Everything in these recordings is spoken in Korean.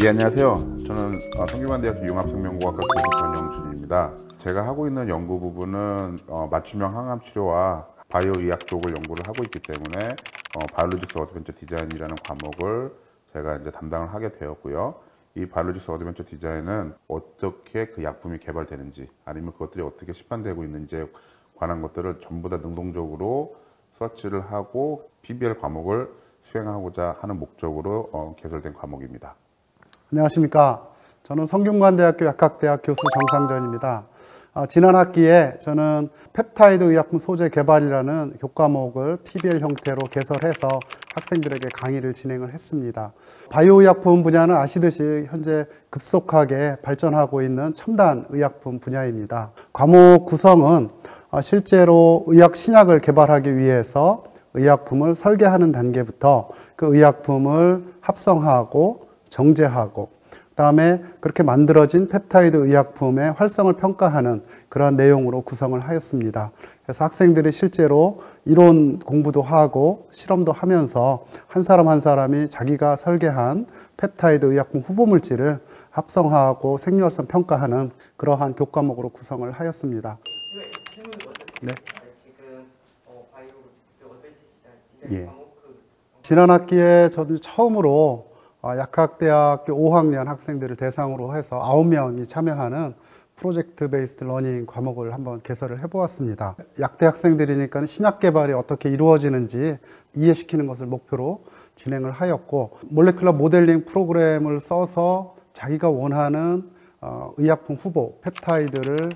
예, 안녕하세요. 저는 성균관대학교 융합생명공학과 교수 전영준입니다. 제가 하고 있는 연구 부분은 맞춤형 항암 치료와 바이오 의학 쪽을 연구를 하고 있기 때문에 바이올로직스 어드벤처 디자인이라는 과목을 제가 이제 담당을 하게 되었고요. 이 바이올로직스 어드벤처 디자인은 어떻게 그 약품이 개발되는지 아니면 그것들이 어떻게 시판되고 있는지에 관한 것들을 전부 다 능동적으로 서치를 하고 PBL 과목을 수행하고자 하는 목적으로 개설된 과목입니다. 안녕하십니까. 저는 성균관대학교 약학대학 교수 정상전입니다. 지난 학기에 저는 펩타이드 의약품 소재 개발이라는 교과목을 PBL 형태로 개설해서 학생들에게 강의를 진행을 했습니다. 바이오 의약품 분야는 아시듯이 현재 급속하게 발전하고 있는 첨단 의약품 분야입니다. 과목 구성은 실제로 의학 신약을 개발하기 위해서 의약품을 설계하는 단계부터 그 의약품을 합성하고 정제하고 그다음에 그렇게 만들어진 펩타이드 의약품의 활성을 평가하는 그러한 내용으로 구성을 하였습니다. 그래서 학생들이 실제로 이론 공부도 하고 실험도 하면서 한 사람 한 사람이 자기가 설계한 펩타이드 의약품 후보 물질을 합성하고 생리활성 평가하는 그러한 교과목으로 구성을 하였습니다. 네. 지금 바이오로직스 어드벤처 디자인 과목 지난 학기에 저도 처음으로 약학대학교 5학년 학생들을 대상으로 해서 9명이 참여하는 프로젝트 베이스드 러닝 과목을 한번 개설을 해보았습니다. 약대 학생들이니까 신약 개발이 어떻게 이루어지는지 이해시키는 것을 목표로 진행을 하였고, 몰레큘러 모델링 프로그램을 써서 자기가 원하는 의약품 후보 펩타이드를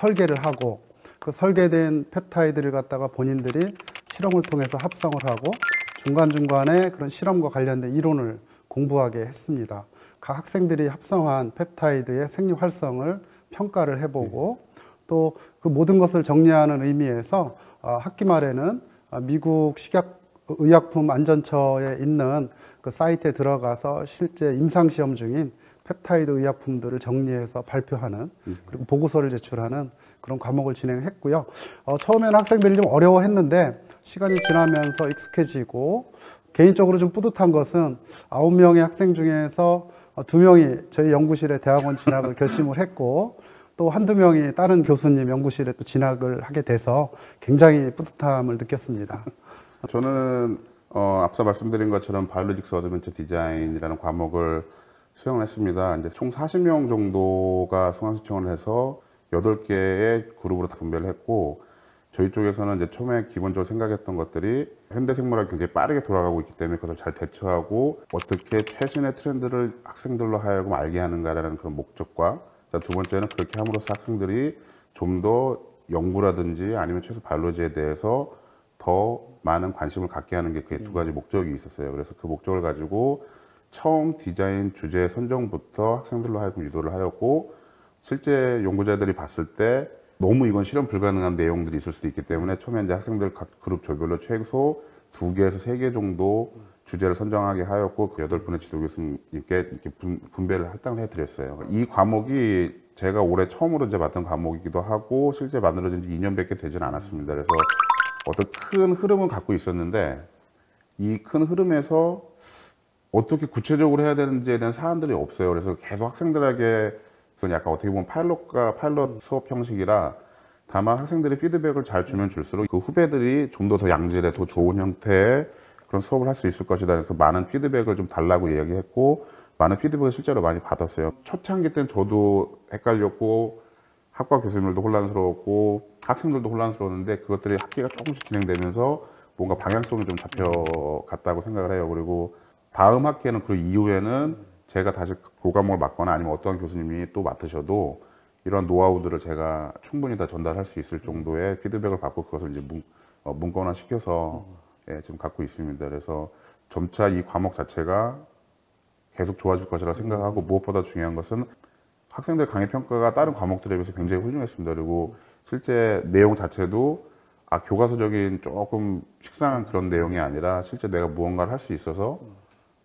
설계를 하고, 그 설계된 펩타이드를 갖다가 본인들이 실험을 통해서 합성을 하고 중간중간에 그런 실험과 관련된 이론을 공부하게 했습니다. 각 학생들이 합성한 펩타이드의 생리 활성을 평가를 해보고 또 그 모든 것을 정리하는 의미에서 학기 말에는 미국 식약의약품 안전처에 있는 그 사이트에 들어가서 실제 임상시험 중인 펩타이드 의약품들을 정리해서 발표하는 그리고 보고서를 제출하는 그런 과목을 진행했고요. 처음에는 학생들이 좀 어려워했는데 시간이 지나면서 익숙해지고 개인적으로 좀 뿌듯한 것은 9명의 학생 중에서 2명이 저희 연구실에 대학원 진학을 결심을 했고 또 한두 명이 다른 교수님 연구실에 또 진학을 하게 돼서 굉장히 뿌듯함을 느꼈습니다. 저는 앞서 말씀드린 것처럼 바이올로직스 어드벤처 디자인이라는 과목을 수행을 했습니다. 이제 총 40명 정도가 수강 신청을 해서 8개의 그룹으로 다 분배를 했고, 저희 쪽에서는 이제 처음에 기본적으로 생각했던 것들이 현대생물학이 굉장히 빠르게 돌아가고 있기 때문에 그것을 잘 대처하고 어떻게 최신의 트렌드를 학생들로 하여금 알게 하는가라는 그런 목적과, 두 번째는 그렇게 함으로써 학생들이 좀 더 연구라든지 아니면 최소 바이올로지에 대해서 더 많은 관심을 갖게 하는 게 그 두 가지 목적이 있었어요. 그래서 그 목적을 가지고 처음 디자인 주제 선정부터 학생들로 하여금 유도를 하였고, 실제 연구자들이 봤을 때 너무 이건 실현 불가능한 내용들이 있을 수도 있기 때문에 처음에 이제 학생들 각 그룹 조별로 최소 2개에서 3개 정도 주제를 선정하게 하였고, 그 8분의 지도 교수님께 이렇게 분배를 할당을 해드렸어요. 이 과목이 제가 올해 처음으로 이제 맡은 과목이기도 하고 실제 만들어진 지 2년밖에 되지는 않았습니다. 그래서 어떤 큰 흐름은 갖고 있었는데 이 큰 흐름에서 어떻게 구체적으로 해야 되는지에 대한 사안들이 없어요. 그래서 계속 학생들에게 약간 어떻게 보면 파일럿 수업 형식이라, 다만 학생들이 피드백을 잘 주면 줄수록 그 후배들이 좀 더 양질의 더 좋은 형태의 그런 수업을 할 수 있을 것이다. 그래서 많은 피드백을 좀 달라고 이야기했고 많은 피드백을 실제로 많이 받았어요. 초창기 때는 저도 헷갈렸고 학과 교수님들도 혼란스러웠고 학생들도 혼란스러웠는데 그것들이 학기가 조금씩 진행되면서 뭔가 방향성이 좀 잡혀갔다고 생각을 해요. 그리고 다음 학기에는 그 이후에는 제가 다시 교과목을 맡거나 아니면 어떠한 교수님이 또 맡으셔도 이런 노하우들을 제가 충분히 다 전달할 수 있을 정도의 피드백을 받고 그것을 이제 문건화 시켜서 지금 갖고 있습니다. 그래서 점차 이 과목 자체가 계속 좋아질 것이라고 생각하고, 무엇보다 중요한 것은 학생들 강의 평가가 다른 과목들에 비해서 굉장히 훌륭했습니다. 그리고 실제 내용 자체도 교과서적인 조금 식상한 그런 내용이 아니라 실제 내가 무언가를 할 수 있어서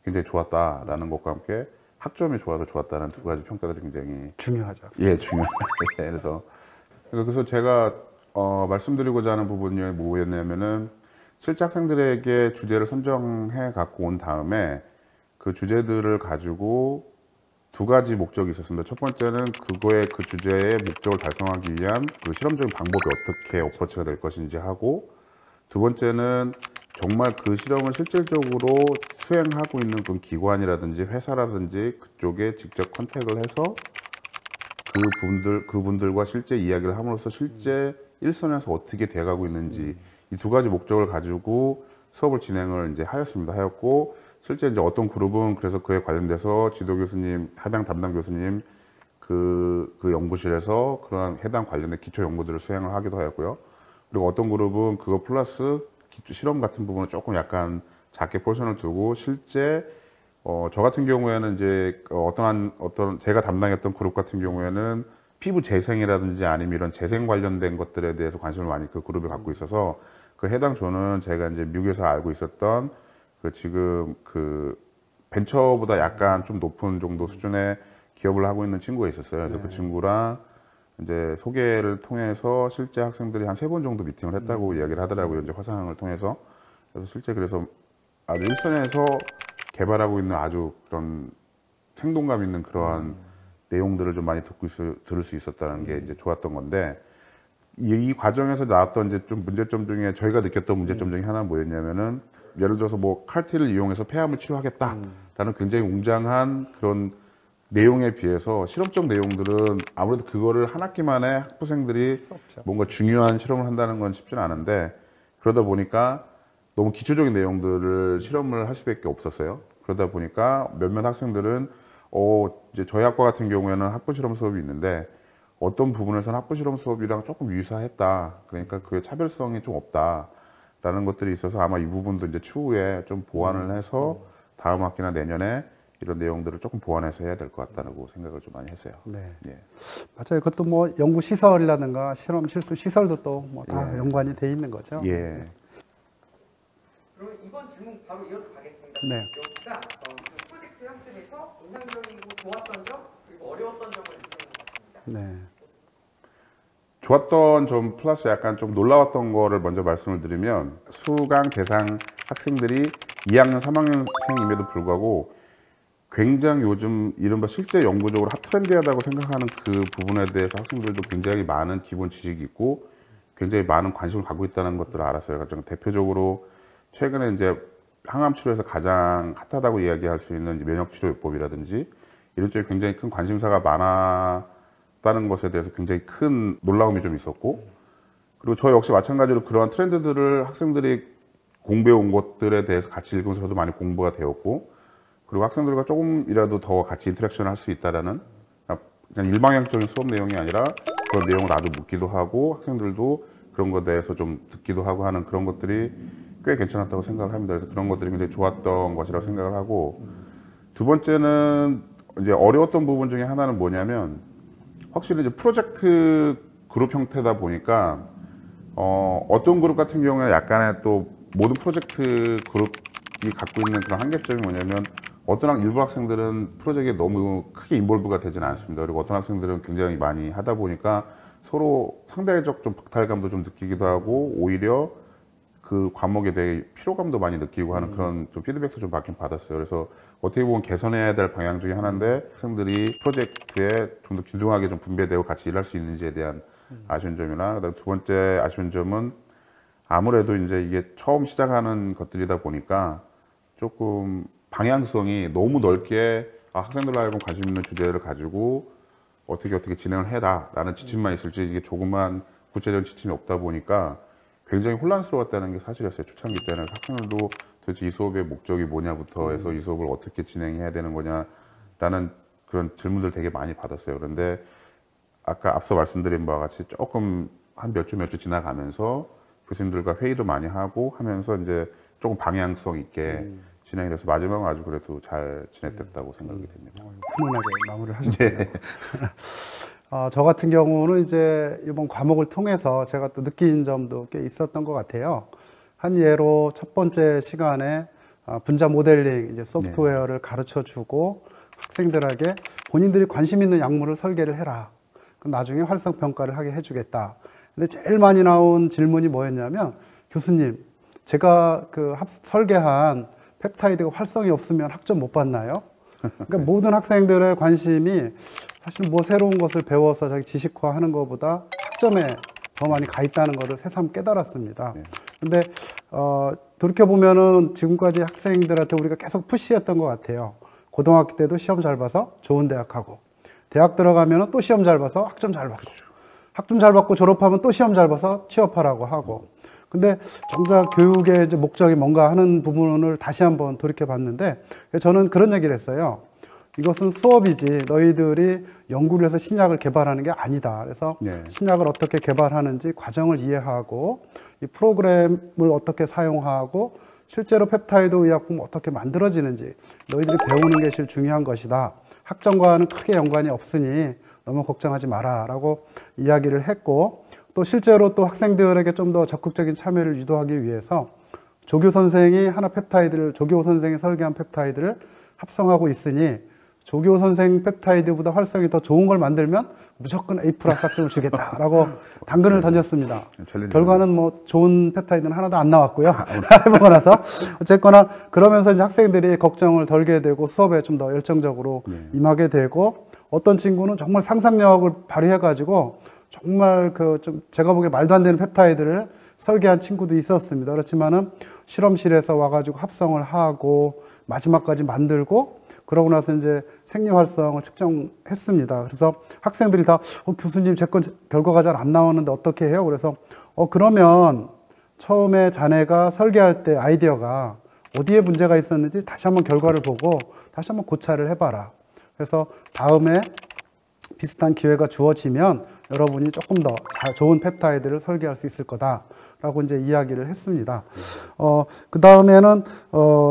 굉장히 좋았다라는 것과 함께 학점이 좋아서 좋았다는 두 가지 평가들이 굉장히 중요하죠. 예, 중요해요. 그래서 제가 말씀드리고자 하는 부분이 뭐였냐면은 실제 학생들에게 주제를 선정해 갖고 온 다음에 그 주제들을 가지고 두 가지 목적이 있었습니다. 첫 번째는 그 주제의 목적을 달성하기 위한 그 실험적인 방법이 어떻게 어프로치가 될 것인지 하고, 두 번째는 정말 그 실험을 실질적으로 수행하고 있는 그 기관이라든지 회사라든지 그쪽에 직접 컨택을 해서 그분들과 실제 이야기를 함으로써 실제 일선에서 어떻게 돼가고 있는지, 이 두 가지 목적을 가지고 수업을 진행을 이제 하였고, 실제 이제 어떤 그룹은 그래서 그에 관련돼서 지도 교수님, 해당 담당 교수님 그 연구실에서 그러한 해당 관련된 기초 연구들을 수행을 하기도 하였고요. 그리고 어떤 그룹은 그거 플러스 기초 실험 같은 부분을 조금 약간 작게 포션을 두고, 실제 저 같은 경우에는 이제 어떤 제가 담당했던 그룹 같은 경우에는 피부 재생이라든지 아니면 이런 재생 관련된 것들에 대해서 관심을 많이 그 그룹이 갖고 있어서, 그 해당 조는 제가 이제 미국에서 알고 있었던 지금 벤처보다 약간 좀 높은 정도 수준의 기업을 하고 있는 친구가 있었어요. 그래서 그 친구랑 이제 소개를 통해서 실제 학생들이 한 3번 정도 미팅을 했다고 이야기를 하더라고요. 이제 화상을 통해서. 그래서 실제 그래서 아주 일선에서 개발하고 있는 아주 그런 생동감 있는 그러한 내용들을 좀 많이 들을 수 있었다는 게 이제 좋았던 건데, 이 과정에서 나왔던 이제 좀 문제점 중에 저희가 느꼈던 문제점 중에 하나는 뭐였냐면은, 예를 들어서 뭐 칼티를 이용해서 폐암을 치료하겠다라는 굉장히 웅장한 그런 내용에 비해서 실험적 내용들은 아무래도 그거를 한 학기 만에 학부생들이 뭔가 중요한 실험을 한다는 건 쉽지는 않은데, 그러다 보니까 너무 기초적인 내용들을 실험을 할 수밖에 없었어요. 그러다 보니까 몇몇 학생들은 이제 저희 학과 같은 경우에는 학부 실험 수업이 있는데 어떤 부분에서는 학부 실험 수업이랑 조금 유사했다. 그러니까 그 차별성이 좀 없다라는 것들이 있어서 아마 이 부분도 이제 추후에 좀 보완을 해서 다음 학기나 내년에 이런 내용들을 조금 보완해서 해야 될 것 같다고 생각을 좀 많이 했어요. 네. 예. 맞아요. 그것도 뭐 연구 시설이라든가 실험 실수 시설도 또 뭐 다 예. 연관이 돼 있는 거죠. 예. 그럼 이번 질문 바로 이어서 가겠습니다. 네. 여기가 그 프로젝트 학습에서 인상적이고 좋았던 점 그리고 어려웠던 점을 느끼는 것 같습니다. 네. 좋았던 점 플러스 약간 좀 놀라웠던 거를 먼저 말씀을 드리면, 수강 대상 학생들이 2학년, 3학년생임에도 불구하고 굉장히 요즘 이른바 실제 연구적으로 핫트렌디하다고 생각하는 그 부분에 대해서 학생들도 굉장히 많은 기본 지식이 있고 굉장히 많은 관심을 갖고 있다는 것들을 알았어요. 가장 대표적으로 최근에 이제 항암 치료에서 가장 핫하다고 이야기할 수 있는 면역 치료요법이라든지 이런 쪽에 굉장히 큰 관심사가 많았다는 것에 대해서 굉장히 큰 놀라움이 좀 있었고, 그리고 저 역시 마찬가지로 그러한 트렌드들을 학생들이 공부해 온 것들에 대해서 같이 읽으면서 저도 많이 공부가 되었고, 그리고 학생들과 조금이라도 더 같이 인터랙션을 할 수 있다라는, 그냥 일방향적인 수업 내용이 아니라 그런 내용을 나도 묻기도 하고 학생들도 그런 것에 대해서 좀 듣기도 하고 하는 그런 것들이 꽤 괜찮았다고 생각을 합니다. 그래서 그런 것들이 굉장히 좋았던 것이라고 생각을 하고, 두 번째는 이제 어려웠던 부분 중에 하나는 뭐냐면, 확실히 이제 프로젝트 그룹 형태다 보니까 어떤 그룹 같은 경우에 약간의 또 모든 프로젝트 그룹이 갖고 있는 그런 한계점이 뭐냐면, 어떤 일부 학생들은 프로젝트에 너무 크게 인볼브가 되지는 않습니다. 그리고 어떤 학생들은 굉장히 많이 하다 보니까 서로 상대적 좀 박탈감도 좀 느끼기도 하고, 오히려 그 과목에 대해 피로감도 많이 느끼고 하는 그런 좀 피드백도 좀 받긴 받았어요. 그래서 어떻게 보면 개선해야 될 방향 중에 하나인데, 학생들이 프로젝트에 좀 더 균등하게 좀 분배되고 같이 일할 수 있는지에 대한 아쉬운 점이나, 그다음 두 번째 아쉬운 점은 아무래도 이제 이게 처음 시작하는 것들이다 보니까 조금 방향성이 너무 넓게 학생들로 하여금 관심 있는 주제를 가지고 어떻게 진행을 해라 라는 지침만 있을지, 이게 조그만 구체적인 지침이 없다 보니까 굉장히 혼란스러웠다는 게 사실이었어요. 초창기 때는 학생들도 도대체 이 수업의 목적이 뭐냐부터 해서 이 수업을 어떻게 진행해야 되는 거냐라는 그런 질문들 되게 많이 받았어요. 그런데 아까 앞서 말씀드린 바와 같이 조금 한 몇 주 지나가면서 교수님들과 회의도 많이 하고 하면서 이제 조금 방향성 있게 진행이 돼서 마지막은 아주 그래도 잘 진행됐다고 생각이 됩니다. 훈훈하게 마무리를 하셨네요. 저 같은 경우는 이제 이번 과목을 통해서 제가 또 느낀 점도 꽤 있었던 것 같아요. 한 예로 첫 번째 시간에 분자 모델링 이제 소프트웨어를 가르쳐 주고 학생들에게 본인들이 관심 있는 약물을 설계를 해라. 그럼 나중에 활성 평가를 하게 해주겠다. 근데 제일 많이 나온 질문이 뭐였냐면, 교수님, 제가 설계한 펩타이드가 활성이 없으면 학점 못 받나요? 그러니까 모든 학생들의 관심이 사실 뭐 새로운 것을 배워서 자기 지식화하는 것보다 학점에 더 많이 가 있다는 것을 새삼 깨달았습니다. 근데 돌이켜 보면은 지금까지 학생들한테 우리가 계속 푸시했던 것 같아요. 고등학교 때도 시험 잘 봐서 좋은 대학 가고, 대학 들어가면은 또 시험 잘 봐서 학점 잘 받고, 학점 잘 받고 졸업하면 또 시험 잘 봐서 취업하라고 하고. 근데 정작 교육의 이제 목적이 뭔가 하는 부분을 다시 한번 돌이켜 봤는데, 저는 그런 얘기를 했어요. 이것은 수업이지 너희들이 연구를 해서 신약을 개발하는 게 아니다. 그래서 신약을 어떻게 개발하는지 과정을 이해하고, 이 프로그램을 어떻게 사용하고, 실제로 펩타이드 의약품이 어떻게 만들어지는지 너희들이 배우는 게 제일 중요한 것이다. 학점과는 크게 연관이 없으니 너무 걱정하지 마라 라고 이야기를 했고, 또 실제로 또 학생들에게 좀 더 적극적인 참여를 유도하기 위해서 조교 선생이 조교 선생이 설계한 펩타이드를 합성하고 있으니 조교 선생 펩타이드보다 활성이 더 좋은 걸 만들면 무조건 A+ 학점을 주겠다라고 당근을 던졌습니다. 결과는 뭐 좋은 펩타이드는 하나도 안 나왔고요. 해보고 나서 어쨌거나 그러면서 이제 학생들이 걱정을 덜게 되고 수업에 좀 더 열정적으로 임하게 되고, 어떤 친구는 정말 상상력을 발휘해가지고 정말 좀 제가 보기에 말도 안 되는 펩타이드를 설계한 친구도 있었습니다. 그렇지만은 실험실에서 와가지고 합성을 하고 마지막까지 만들고, 그러고 나서 이제 생리 활성을 측정했습니다. 그래서 학생들이 다 교수님 제 건 결과가 잘 안 나오는데 어떻게 해요? 그래서 그러면 처음에 자네가 설계할 때 아이디어가 어디에 문제가 있었는지 다시 한번 결과를 보고 다시 한번 고찰을 해봐라. 그래서 다음에 비슷한 기회가 주어지면 여러분이 조금 더 좋은 펩타이드를 설계할 수 있을 거다라고 이제 이야기를 했습니다. 그 다음에는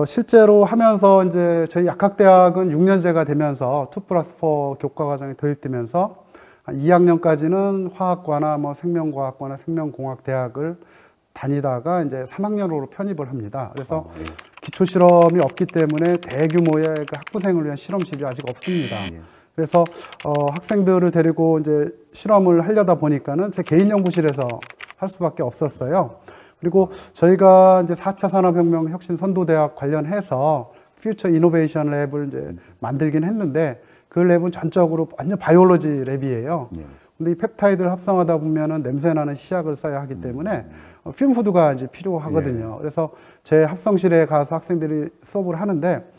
실제로 하면서 이제 저희 약학대학은 6년제가 되면서 2+4 교과과정이 도입되면서 한 2학년까지는 화학과나 뭐 생명과학과나 생명공학대학을 다니다가 이제 3학년으로 편입을 합니다. 그래서 기초 실험이 없기 때문에 대규모의 그 학부생을 위한 실험실이 아직 없습니다. 그래서 학생들을 데리고 이제 실험을 하려다 보니까는 제 개인 연구실에서 할 수밖에 없었어요. 그리고 저희가 이제 4차 산업혁명 혁신 선도대학 관련해서 퓨처 이노베이션 랩을 이제 만들긴 했는데, 그 랩은 전적으로 완전 바이올로지 랩이에요. 근데 이 펩타이드를 합성하다 보면은 냄새나는 시약을 써야 하기 때문에 퓨임후드가 이제 필요하거든요. 그래서 제 합성실에 가서 학생들이 수업을 하는데,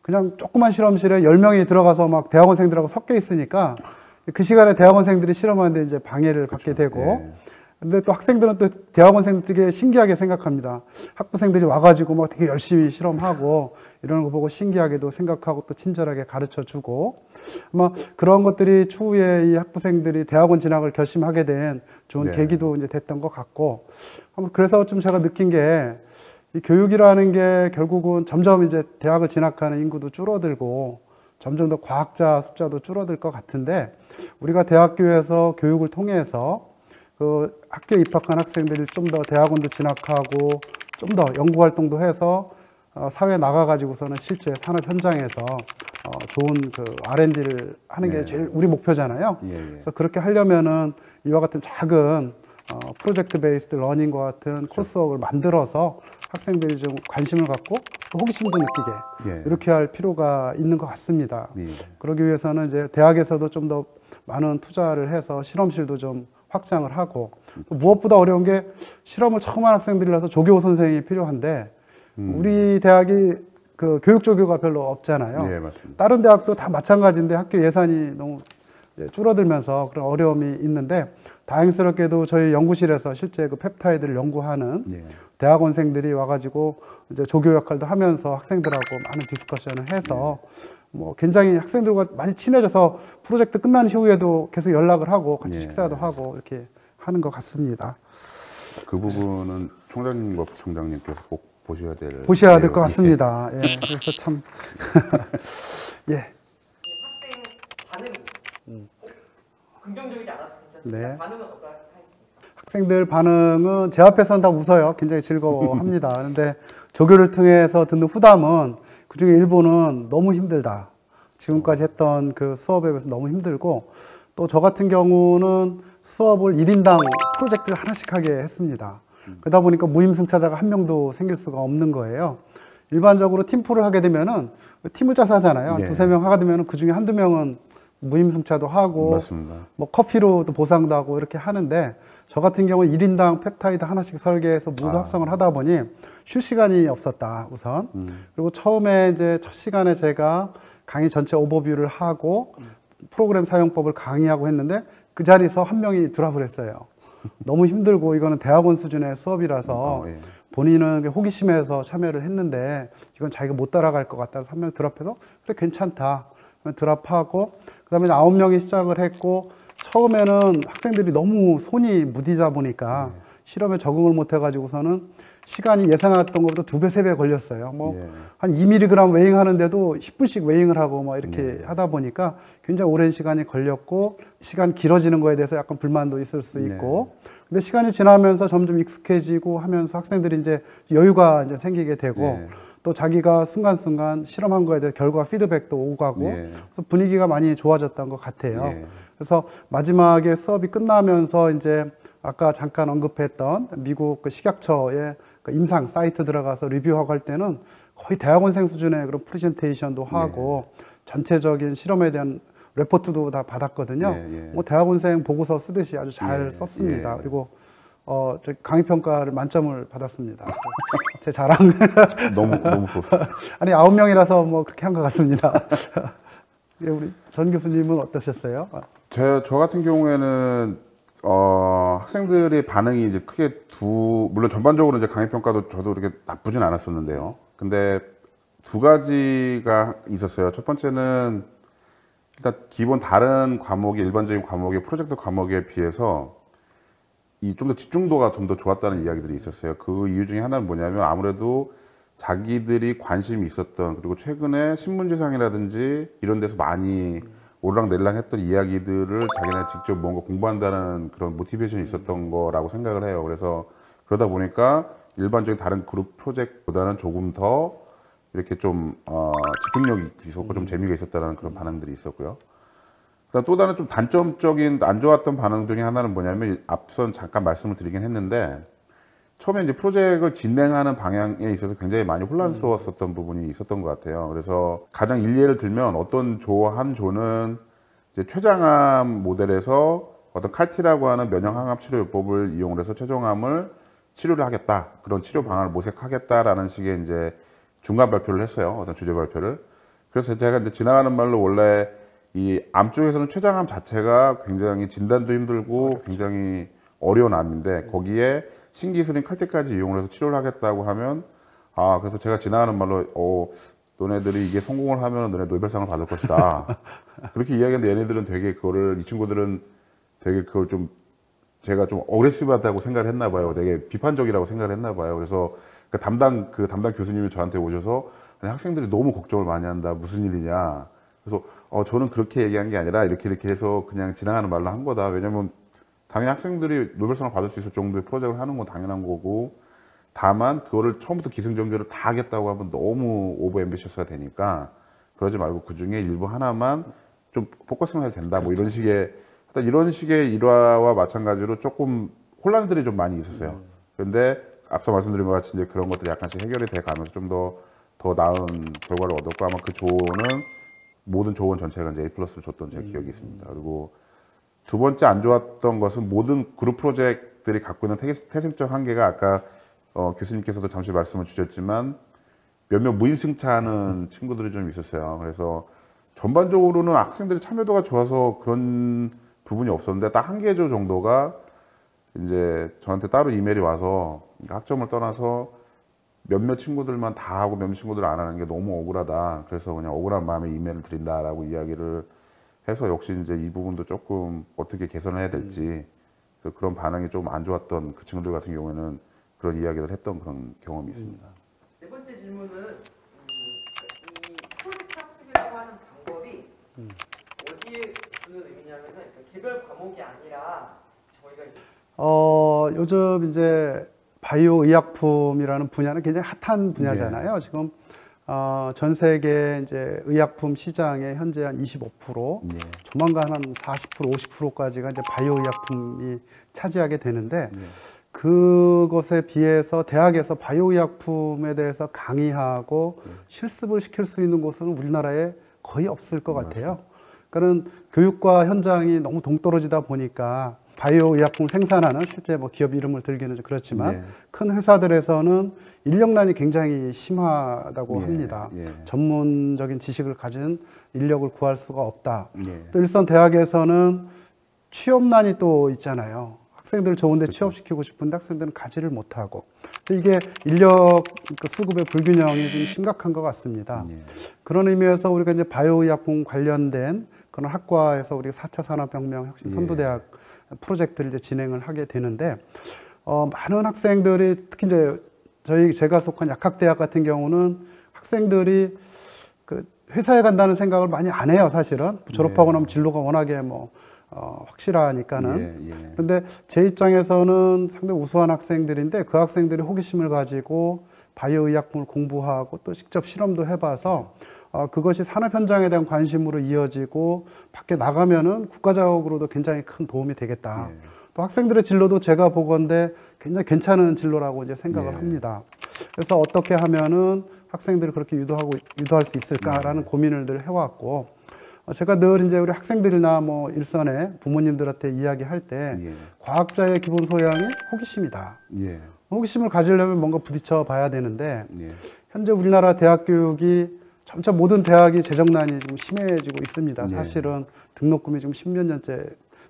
그냥 조그만 실험실에 10명이 들어가서 막 대학원생들하고 섞여 있으니까 그 시간에 대학원생들이 실험하는데 이제 방해를 받게 되고, 근데 또 학생들은 또 대학원생들 되게 신기하게 생각합니다. 학부생들이 와가지고 막 되게 열심히 실험하고 이러는 거 보고 신기하게도 생각하고 또 친절하게 가르쳐 주고, 아마 그런 것들이 추후에 이 학부생들이 대학원 진학을 결심하게 된 좋은 계기도 이제 됐던 것 같고, 그래서 좀 제가 느낀 게, 이 교육이라는 게 결국은 점점 이제 대학을 진학하는 인구도 줄어들고 점점 더 과학자 숫자도 줄어들 것 같은데, 우리가 대학교에서 교육을 통해서 그 학교에 입학한 학생들이 좀 더 대학원도 진학하고 좀 더 연구 활동도 해서 사회에 나가가지고서는 실제 산업 현장에서 좋은 그 R&D를 하는 게 제일 우리 목표잖아요. 그래서 그렇게 하려면은 이와 같은 작은 프로젝트 베이스드 러닝과 같은 코스웍을 만들어서 학생들이 좀 관심을 갖고 호기심도 느끼게 이렇게 할 필요가 있는 것 같습니다. 그러기 위해서는 이제 대학에서도 좀 더 많은 투자를 해서 실험실도 좀 확장을 하고, 무엇보다 어려운 게 실험을 처음 한 학생들이라서 조교 선생이 필요한데 우리 대학이 그 교육 조교가 별로 없잖아요. 맞습니다. 다른 대학도 다 마찬가지인데 학교 예산이 너무 줄어들면서 그런 어려움이 있는데, 다행스럽게도 저희 연구실에서 실제 그 펩타이드를 연구하는 대학원생들이 와가지고 이제 조교 역할도 하면서 학생들하고 많은 디스커션을 해서 뭐 굉장히 학생들과 많이 친해져서 프로젝트 끝난 이후에도 계속 연락을 하고 같이 식사도 하고 이렇게 하는 것 같습니다. 그 부분은 총장님과 부총장님께서 꼭 보셔야 될 것 같습니다. 그래서 참 학생 반응이 긍정적이지 않아도 괜찮습니다. 반응은 어떨까 하겠습니다. 학생들 반응은 제 앞에서는 다 웃어요. 굉장히 즐거워합니다. 그런데 조교를 통해서 듣는 후담은 그중에 일부는 너무 힘들다. 지금까지 했던 그 수업에 비해서 너무 힘들고, 또 저 같은 경우는 수업을 1인당 프로젝트를 하나씩 하게 했습니다. 그러다 보니까 무임승차자가 한 명도 생길 수가 없는 거예요. 일반적으로 팀플을 하게 되면은 팀을 짜서 하잖아요. 예. 두세 명 하게 되면은 그 중에 한두 명은 무임승차도 하고 맞습니다. 뭐 커피로도 보상도 하고 이렇게 하는데 저 같은 경우는 1인당 펩타이드 하나씩 설계해서 모두 합성을 하다 보니 쉴 시간이 없었다 우선. 그리고 처음에 이제 첫 시간에 제가 강의 전체 오버뷰를 하고 프로그램 사용법을 강의하고 했는데 그 자리에서 한 명이 드랍을 했어요. 너무 힘들고 이거는 대학원 수준의 수업이라서 예. 본인은 호기심에서 참여를 했는데 이건 자기가 못 따라갈 것 같다서 한 명 드랍해서 그래 괜찮다. 드랍하고 그다음에 9명이 시작을 했고 처음에는 학생들이 너무 손이 무디자 보니까 실험에 적응을 못 해가지고서는 시간이 예상했던 것보다 2배, 3배 걸렸어요. 뭐 예. 한 2mg 웨잉 하는데도 10분씩 웨잉을 하고 막 이렇게 하다 보니까 굉장히 오랜 시간이 걸렸고 시간 길어지는 거에 대해서 약간 불만도 있을 수 있고 근데 시간이 지나면서 점점 익숙해지고 하면서 학생들이 이제 여유가 이제 생기게 되고 예. 또 자기가 순간순간 실험한 거에 대해 결과 피드백도 오고 가고 예. 그래서 분위기가 많이 좋아졌던 것 같아요. 예. 그래서 마지막에 수업이 끝나면서 이제 아까 잠깐 언급했던 미국 그 식약처의 그 임상 사이트 들어가서 리뷰하고 할 때는 거의 대학원생 수준의 그런 프레젠테이션도 하고 전체적인 실험에 대한 레포트도 다 받았거든요. 예, 예. 뭐 대학원생 보고서 쓰듯이 아주 잘 예, 썼습니다. 예. 그리고 저 강의 평가를 만점을 받았습니다. 제 자랑. 너무 부럽습니다. 아니 9명이라서 뭐 그렇게 한 것 같습니다. 예, 우리 전 교수님은 어떠셨어요? 저 같은 경우에는 학생들의 반응이 이제 크게 물론 전반적으로 이제 강의 평가도 저도 그렇게 나쁘진 않았었는데요. 근데 두 가지가 있었어요. 첫 번째는 일단 기본 다른 과목이 일반적인 과목의 프로젝트 과목에 비해서 이 좀 더 집중도가 좀 더 좋았다는 이야기들이 있었어요. 그 이유 중에 하나는 뭐냐면 아무래도 자기들이 관심이 있었던 그리고 최근에 신문지상이라든지 이런 데서 많이 오르락내리락 했던 이야기들을 자기네 직접 뭔가 공부한다는 그런 모티베이션이 있었던 거라고 생각을 해요. 그래서 그러다 보니까 일반적인 다른 그룹 프로젝트보다는 조금 더 이렇게 좀 집중력이 있었고 좀 재미가 있었다는 그런 반응들이 있었고요. 그다음 또 다른 좀 단점적인 안 좋았던 반응 중에 하나는 뭐냐면 앞선 잠깐 말씀을 드리긴 했는데 처음에 이제 프로젝트를 진행하는 방향에 있어서 굉장히 많이 혼란스러웠었던 부분이 있었던 것 같아요. 그래서 가장 일례를 들면 어떤 한 조는 이제 췌장암 모델에서 어떤 칼티라고 하는 면역항암 치료요법을 이용을 해서 췌장암을 치료를 하겠다. 그런 치료 방안을 모색하겠다라는 식의 이제 중간 발표를 했어요. 어떤 주제 발표를. 그래서 제가 이제 지나가는 말로 원래 이 암 쪽에서는 췌장암 자체가 굉장히 진단도 힘들고 굉장히 어려운 암인데 거기에 신기술인 칼테까지 이용을 해서 치료를 하겠다고 하면 그래서 제가 지나가는 말로 너네들이 이게 성공을 하면 너네 노벨상을 받을 것이다. 그렇게 이야기했는데 얘네들은 되게 이 친구들은 되게 그걸 좀 제가 좀 어그레시브하다고 생각을 했나 봐요. 되게 비판적이라고 생각을 했나 봐요. 그래서 그 담당 교수님이 저한테 오셔서 아니, 학생들이 너무 걱정을 많이 한다. 무슨 일이냐. 그래서 저는 그렇게 얘기한 게 아니라 이렇게 해서 그냥 지나가는 말로 한 거다. 왜냐면 당연히 학생들이 노벨상을 받을 수 있을 정도의 프로젝트를 하는 건 당연한 거고 다만 그거를 처음부터 기승전결을 다 하겠다고 하면 너무 오버 앰비셔스가 되니까 그러지 말고 그중에 일부 하나만 좀 포커싱을 해도 된다. 뭐 이런 식의 일화와 마찬가지로 조금 혼란들이 좀 많이 있었어요. 그런데 앞서 말씀드린 것 같이 이제 그런 것들이 약간씩 해결이 돼 가면서 좀 더 나은 결과를 얻었고 아마 그 조언은 모든 조언 전체가 이제 A+를 줬던 제 기억이 있습니다. 그리고 두 번째 안 좋았던 것은 모든 그룹 프로젝트들이 갖고 있는 태생적 한계가 아까 교수님께서도 잠시 말씀을 주셨지만 몇몇 무임승차하는 친구들이 좀 있었어요. 그래서 전반적으로는 학생들이 참여도가 좋아서 그런 부분이 없었는데 딱 한 개 조 정도가 이제 저한테 따로 이메일이 와서 학점을 떠나서 몇몇 친구들만 다 하고 몇몇 친구들 안 하는 게 너무 억울하다. 그래서 그냥 억울한 마음에 이메일을 드린다라고 이야기를 해서 역시 이제 이 부분도 조금 어떻게 개선을 해야 될지 그래서 그런 반응이 좀 안 좋았던 그 친구들 같은 경우에는 그런 이야기를 했던 그런 경험이 있습니다. 네 번째 질문은 이 프로젝트 학습이라고 하는 방법이 어디에 두는 의미냐면은 개별 과목이 아니라 저희가 요즘 이제 바이오 의약품이라는 분야는 굉장히 핫한 분야잖아요. 지금 전 세계 이제 의약품 시장의 현재 한 25%, 조만간 한 40%, 50%까지가 이제 바이오 의약품이 차지하게 되는데 그 그것에 비해서 대학에서 바이오의약품에 대해서 강의하고 실습을 시킬 수 있는 곳은 우리나라에 거의 없을 것 같아요. 그러니까 교육과 현장이 너무 동떨어지다 보니까 바이오의약품 생산하는 실제 뭐 기업 이름을 들기는 좀 그렇지만 예. 큰 회사들에서는 인력난이 굉장히 심하다고 예, 합니다. 예. 전문적인 지식을 가진 인력을 구할 수가 없다. 예. 또 일선 대학에서는 취업난이 또 있잖아요. 학생들 좋은데 취업시키고 싶은데 학생들은 가지를 못하고. 이게 인력 수급의 불균형이 좀 심각한 것 같습니다. 예. 그런 의미에서 우리가 이제 바이오의약품 관련된 그런 학과에서 우리가 4차 산업혁명 혁신 선도대학 프로젝트를 이제 진행을 하게 되는데, 많은 학생들이 특히 이제 제가 속한 약학대학 같은 경우는 학생들이 그 회사에 간다는 생각을 많이 안 해요, 사실은. 졸업하고 나면 진로가 워낙에 뭐, 확실하니까는. 예. 그런데 제 입장에서는 상당히 우수한 학생들인데 그 학생들이 호기심을 가지고 바이오의약품을 공부하고 또 직접 실험도 해봐서 그것이 산업 현장에 대한 관심으로 이어지고 밖에 나가면은 국가적으로도 굉장히 큰 도움이 되겠다. 예. 또 학생들의 진로도 제가 보건대 굉장히 괜찮은 진로라고 이제 생각을 예. 합니다. 그래서 어떻게 하면은 학생들을 그렇게 유도할 수 있을까라는 고민을 늘 해왔고, 제가 늘 이제 우리 학생들이나 뭐 일선의 부모님들한테 이야기할 때 예. 과학자의 기본 소양이 호기심이다. 예. 호기심을 가지려면 뭔가 부딪혀 봐야 되는데 예. 현재 우리나라 대학 교육이 점차 모든 대학이 재정난이 좀 심해지고 있습니다. 네. 사실은 등록금이 지금 10몇 년째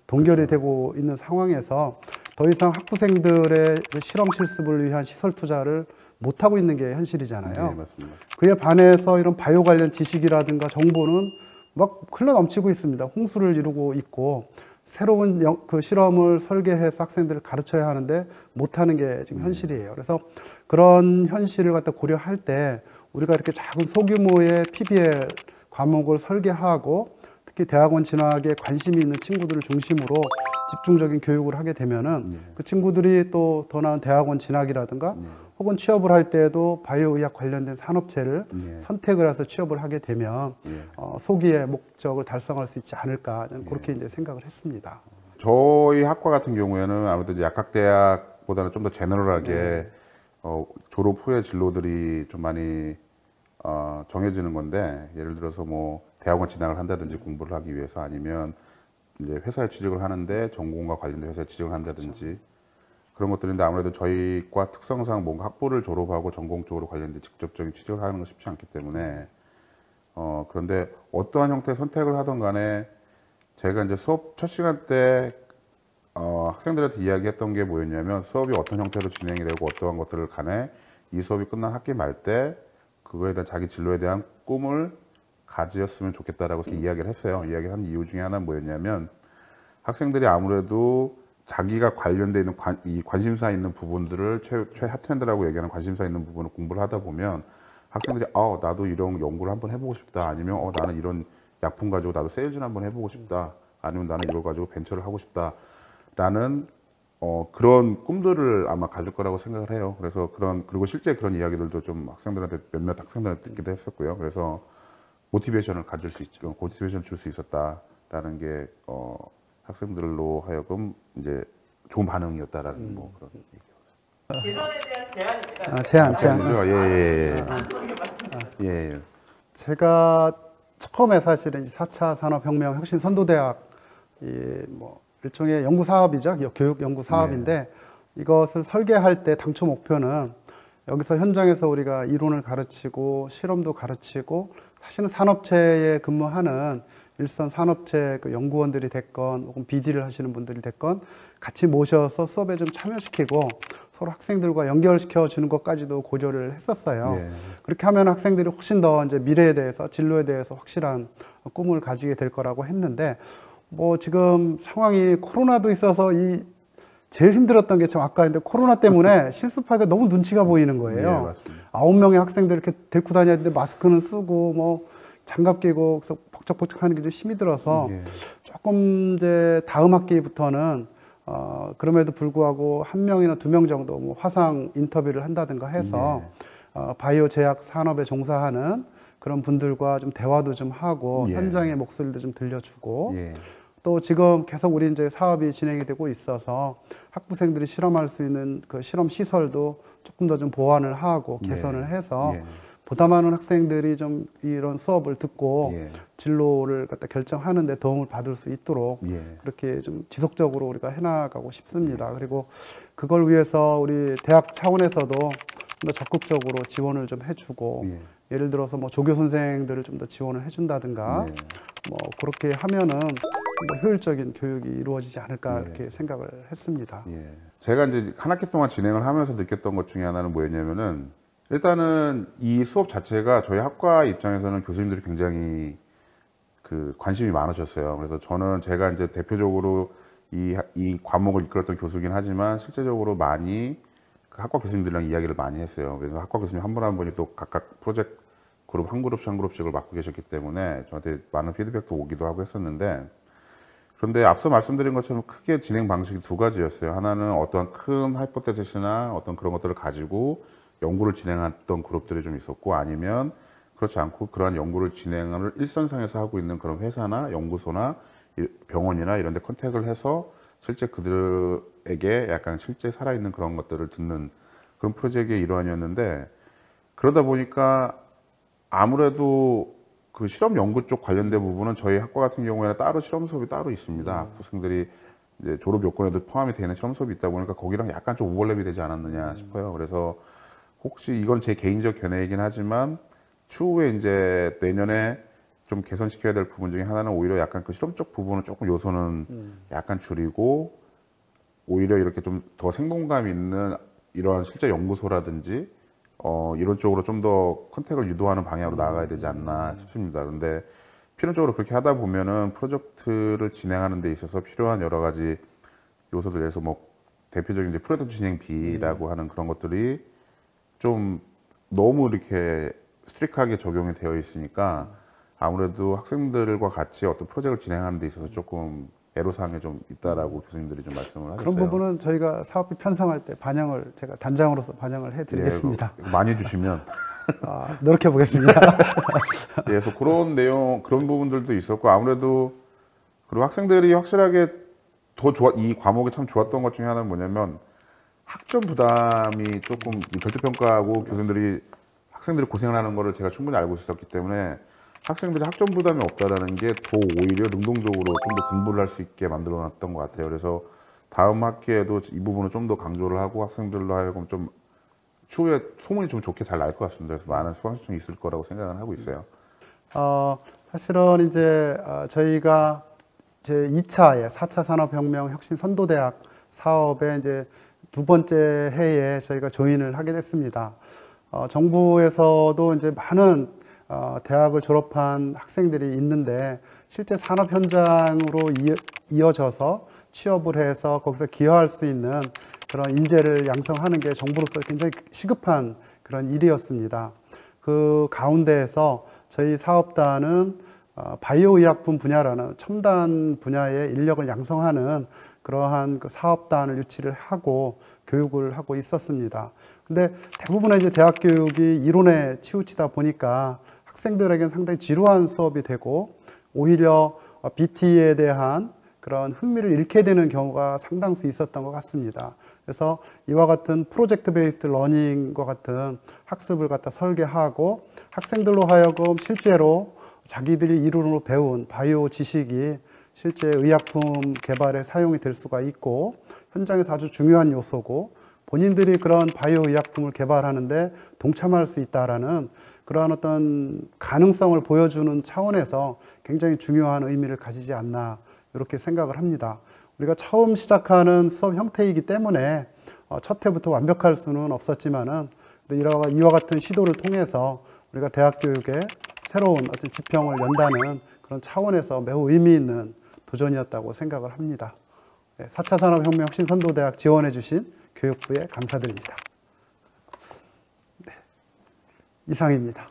동결이 되고 있는 상황에서 더 이상 학부생들의 실험 실습을 위한 시설 투자를 못하고 있는 게 현실이잖아요. 네, 맞습니다. 그에 반해서 이런 바이오 관련 지식이라든가 정보는 막 흘러 넘치고 있습니다. 홍수를 이루고 있고 새로운 그 실험을 설계해서 학생들을 가르쳐야 하는데 못하는 게 지금 현실이에요. 그래서 그런 현실을 갖다 고려할 때 우리가 이렇게 작은 소규모의 PBL 과목을 설계하고 특히 대학원 진학에 관심이 있는 친구들을 중심으로 집중적인 교육을 하게 되면은 그 친구들이 또 더 나은 대학원 진학이라든가 혹은 취업을 할 때에도 바이오의학 관련된 산업체를 선택을 해서 취업을 하게 되면 소기의 목적을 달성할 수 있지 않을까 저는 그렇게 이제 생각을 했습니다. 저희 학과 같은 경우에는 아무래도 이제 약학대학보다는 좀 더 제너럴하게 졸업 후에 진로들이 좀 많이 정해지는 건데, 예를 들어서 뭐 대학원 진학을 한다든지 공부를 하기 위해서, 아니면 이제 회사에 취직을 하는데 전공과 관련된 회사에 취직을 한다든지 그런 것들인데, 아무래도 저희과 특성상 뭔가 학부를 졸업하고 전공 쪽으로 관련된 직접적인 취직을 하는 건 쉽지 않기 때문에 그런데 어떠한 형태의 선택을 하던 간에 제가 이제 수업 첫 시간 때 학생들한테 이야기했던 게 뭐였냐면, 수업이 어떤 형태로 진행이 되고 어떠한 것들을 간에 이 수업이 끝난 학기 말 때 그거에 대한 자기 진로에 대한 꿈을 가지었으면 좋겠다라고 이야기를 했어요. 이야기한 이유 중에 하나는 뭐였냐면, 학생들이 아무래도 자기가 관련돼 있는 이 관심사 있는 부분들을 최핫 트렌드라고 얘기하는 관심사 있는 부분을 공부를 하다 보면 학생들이 나도 이런 연구를 한번 해보고 싶다, 아니면 나는 이런 약품 가지고 나도 세일즈를 한번 해보고 싶다, 아니면 나는 이걸 가지고 벤처를 하고 싶다라는 그런 꿈들을 아마 가질 거라고 생각을 해요. 그래서 그리고 실제 그런 이야기들도 좀 몇몇 학생들한테 듣기도 했었고요. 그래서 모티베이션을 가질 수 있죠. 모티베이션을 줄 수 있었다라는 게 학생들로 하여금 이제 좋은 반응이었다라는 뭐 그런 얘기죠. 예산에 대한 제한입니다. 제한. 예. 단순하게 말씀드립니다. 예. 제가 처음에 사실은 4차 산업혁명 혁신 선도대학 뭐 일종의 연구 사업이죠. 교육 연구 사업인데 이것을 설계할 때 당초 목표는 여기서 현장에서 우리가 이론을 가르치고 실험도 가르치고 사실은 산업체에 근무하는 일선 산업체 그 연구원들이 됐건 혹은 BD를 하시는 분들이 됐건 같이 모셔서 수업에 좀 참여시키고 서로 학생들과 연결시켜 주는 것까지도 고려를 했었어요. 그렇게 하면 학생들이 훨씬 더 이제 미래에 대해서 진로에 대해서 확실한 꿈을 가지게 될 거라고 했는데, 뭐 지금 상황이 코로나도 있어서 제일 힘들었던 게 참 아까 근데 코로나 때문에 실습하기가 너무 눈치가 보이는 거예요. 맞습니다. 9명의 학생들 이렇게 데리고 다녀야 되는데 마스크는 쓰고 뭐 장갑 끼고 그래서 벅적벅적하는 게 좀 힘이 들어서 조금 이제 다음 학기부터는 그럼에도 불구하고 1명이나 2명 정도 뭐 화상 인터뷰를 한다든가 해서 바이오 제약 산업에 종사하는 그런 분들과 좀 대화도 좀 하고 현장의 목소리도 좀 들려주고 또 지금 계속 우리 이제 사업이 진행이 되고 있어서 학부생들이 실험할 수 있는 그 실험 시설도 조금 더 좀 보완을 하고 개선을 해서 예. 보다 많은 학생들이 좀 이런 수업을 듣고 예. 진로를 갖다 결정하는 데 도움을 받을 수 있도록 예. 그렇게 좀 지속적으로 우리가 해나가고 싶습니다. 그리고 그걸 위해서 우리 대학 차원에서도 좀 더 적극적으로 지원을 좀 해주고 예. 예를 들어서 뭐 조교 선생들을 좀 더 지원을 해준다든가 예. 뭐 그렇게 하면은 좀 더 효율적인 교육이 이루어지지 않을까 예. 이렇게 생각을 했습니다. 예. 제가 이제 한 학기 동안 진행을 하면서 느꼈던 것 중에 하나는 뭐였냐면은 일단은 이 수업 자체가 저희 학과 입장에서는 교수님들이 굉장히 그 관심이 많으셨어요. 그래서 저는 제가 이제 대표적으로 이 과목을 이끌었던 교수긴 하지만 실제적으로 많이 그 학과 교수님들이랑 이야기를 많이 했어요. 그래서 학과 교수님 한 분 한 분이 또 각각 프로젝트 그룹 한 그룹씩 한 그룹씩을 맡고 계셨기 때문에 저한테 많은 피드백도 오기도 하고 했었는데 그런데 앞서 말씀드린 것처럼 크게 진행 방식이 두 가지였어요. 하나는 어떠한 큰 하이포테시스나 어떤 그런 것들을 가지고 연구를 진행했던 그룹들이 좀 있었고 아니면 그렇지 않고 그러한 연구를 진행을 일선상에서 하고 있는 그런 회사나 연구소나 병원이나 이런 데 컨택을 해서 실제 그들에게 약간 실제 살아있는 그런 것들을 듣는 그런 프로젝트의 일환이었는데 그러다 보니까 아무래도 그 실험 연구 쪽 관련된 부분은 저희 학과 같은 경우에는 따로 실험 수업이 따로 있습니다. 학부생들이 이제 졸업 요건에도 포함이 되어 있는 실험 수업이 있다 보니까 거기랑 약간 좀 오버랩이 되지 않았느냐 싶어요. 그래서 혹시 이건 제 개인적 견해이긴 하지만 추후에 이제 내년에 좀 개선시켜야 될 부분 중에 하나는 오히려 약간 그 실험 쪽 부분은 조금 요소는 약간 줄이고 오히려 이렇게 좀 더 생동감 있는 이러한 실제 연구소라든지 이런 쪽으로 좀 더 컨택을 유도하는 방향으로 나아가야 되지 않나 싶습니다. 근데 필연적으로 그렇게 하다 보면은 프로젝트를 진행하는 데 있어서 필요한 여러 가지 요소들에서 뭐 대표적인 이제 프로젝트 진행비라고 하는 그런 것들이 좀 너무 이렇게 스트릭하게 적용이 되어 있으니까 아무래도 학생들과 같이 어떤 프로젝트를 진행하는 데 있어서 조금 애로사항이 좀 있다라고 교수님들이 좀 말씀을 하셨어요. 그런 부분은 저희가 사업비 편성할 때 반영을 제가 단장으로서 반영을 해드리겠습니다. 예, 많이 주시면 노력해 보겠습니다. 예, 그래서 그런 내용 그런 부분들도 있었고 아무래도 그리고 학생들이 확실하게 이 과목이 참 좋았던 것 중에 하나는 뭐냐면 학점 부담이 조금 절대평가하고 교수님들이 학생들이 고생을 하는 거를 제가 충분히 알고 있었기 때문에 학생들이 학점 부담이 없다라는 게 더 오히려 능동적으로 좀 더 공부를 할 수 있게 만들어 놨던 것 같아요. 그래서 다음 학기에도 이 부분을 좀 더 강조를 하고 학생들로 하여금 좀 추후에 소문이 좀 좋게 잘 날 것 같습니다. 그래서 많은 수강 신청이 있을 거라고 생각을 하고 있어요. 사실은 이제 저희가 제 2차의 4차 산업혁명 혁신 선도대학 사업에 이제 두 번째 해에 저희가 조인을 하게 됐습니다. 정부에서도 이제 많은 대학을 졸업한 학생들이 있는데 실제 산업 현장으로 이어져서 취업을 해서 거기서 기여할 수 있는 그런 인재를 양성하는 게 정부로서 굉장히 시급한 그런 일이었습니다. 그 가운데에서 저희 사업단은 바이오 의약품 분야라는 첨단 분야의 인력을 양성하는 그러한 그 사업단을 유치를 하고 교육을 하고 있었습니다. 근데 대부분의 이제 대학 교육이 이론에 치우치다 보니까 학생들에게는 상당히 지루한 수업이 되고 오히려 BT에 대한 그런 흥미를 잃게 되는 경우가 상당수 있었던 것 같습니다. 그래서 이와 같은 프로젝트 베이스드 러닝과 같은 학습을 갖다 설계하고 학생들로 하여금 실제로 자기들이 이론으로 배운 바이오 지식이 실제 의약품 개발에 사용이 될 수가 있고 현장에서 아주 중요한 요소고 본인들이 그런 바이오 의약품을 개발하는데 동참할 수 있다라는 그러한 어떤 가능성을 보여주는 차원에서 굉장히 중요한 의미를 가지지 않나 이렇게 생각을 합니다. 우리가 처음 시작하는 수업 형태이기 때문에 첫 해부터 완벽할 수는 없었지만은 이와 같은 시도를 통해서 우리가 대학 교육에 새로운 어떤 지평을 연다는 그런 차원에서 매우 의미 있는 도전이었다고 생각을 합니다. 4차 산업혁명 혁신선도대학 지원해 주신 교육부에 감사드립니다. 네, 이상입니다.